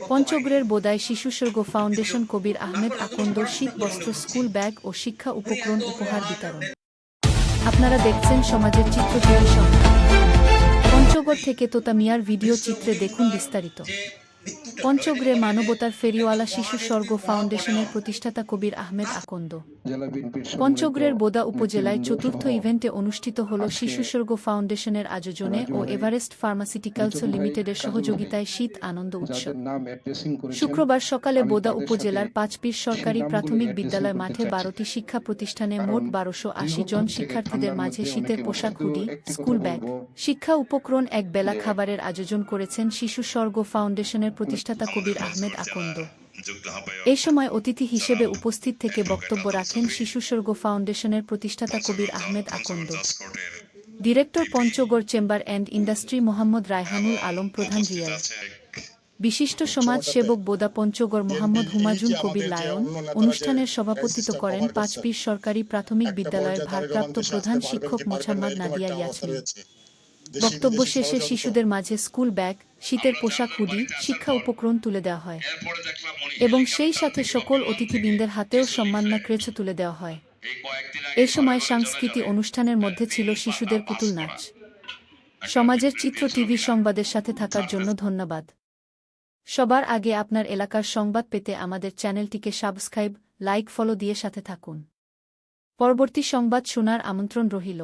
পঞ্চগড়ের বোদায় শিশুস্বর্গ ফাউন্ডেশন কবির আহমেদ আকন্দর শীত বস্ত্র, স্কুল ব্যাগ ও শিক্ষা উপকরণ উপহার বিতরণ। আপনারা দেখছেন সমাজের চিত্র টিভি সংবাদ। পঞ্চগড় থেকে তোতা মিয়ার ভিডিও চিত্রে দেখুন বিস্তারিত। পঞ্চগড়ে মানবতার ফেরিওয়ালা শিশু স্বর্গ ফাউন্ডেশনের প্রতিষ্ঠাতা কবির আহমেদ আকন্দ। পঞ্চগড়ের বোদা উপজেলায় চতুর্থ ইভেন্টে অনুষ্ঠিত হল শিশু স্বর্গ ফাউন্ডেশনের আয়োজনে ও এভারেস্ট ফার্মাসিউটিক্যালস লিমিটেডের সহযোগিতায় শীত আনন্দ উৎসব। শুক্রবার সকালে বোদা উপজেলার ৫ পীর সরকারি প্রাথমিক বিদ্যালয় মাঠে ১২টি শিক্ষা প্রতিষ্ঠানে মোট ১২৮০ জন শিক্ষার্থীদের মাঝে শীতের পোশাক, হুডি, স্কুল ব্যাগ, শিক্ষা উপকরণ, এক বেলা খাবারের আয়োজন করেছেন শিশু স্বর্গ ফাউন্ডেশনের প্রতিষ্ঠাতা কবির আহমেদ আকন্দ। এ সময় অতিথি হিসেবে উপস্থিত থেকে বক্তব্য রাখেন শিশু স্বর্গ ফাউন্ডেশনের প্রতিষ্ঠাতা Kabir Ahmed Akanda, director Panchagarh chamber and industry Mohammad Raihanul Alam, প্রধান রিয়াল বিশিষ্ট সমাজ সেবক বোদা পঞ্চগড় মোহাম্মদ হুমায়ুন কবির লায়ন। অনুষ্ঠানের সভাপতিত্ব করেন ৫ পীর সরকারি প্রাথমিক বিদ্যালয়ের ভারপ্রাপ্ত প্রধান শিক্ষক মোছাম্মদ নাদিয়া ইয়াসমিন। বক্তব্য শেষে শিশুদের মাঝে স্কুল ব্যাগ, শীতের পোশাক, হুডি, শিক্ষা উপকরণ তুলে দেওয়া হয় এবং সেই সাথে সকল অতিথিবৃন্দের হাতেও সম্মাননা ক্রেচ তুলে দেওয়া হয়। এ সময় সাংস্কৃতিক অনুষ্ঠানের মধ্যে ছিল শিশুদের পুতুল নাচ। সমাজের চিত্র টিভি সংবাদের সাথে থাকার জন্য ধন্যবাদ। সবার আগে আপনার এলাকার সংবাদ পেতে আমাদের চ্যানেলটিকে সাবস্ক্রাইব, লাইক, ফলো দিয়ে সাথে থাকুন। পরবর্তী সংবাদ শোনার আমন্ত্রণ রহিল।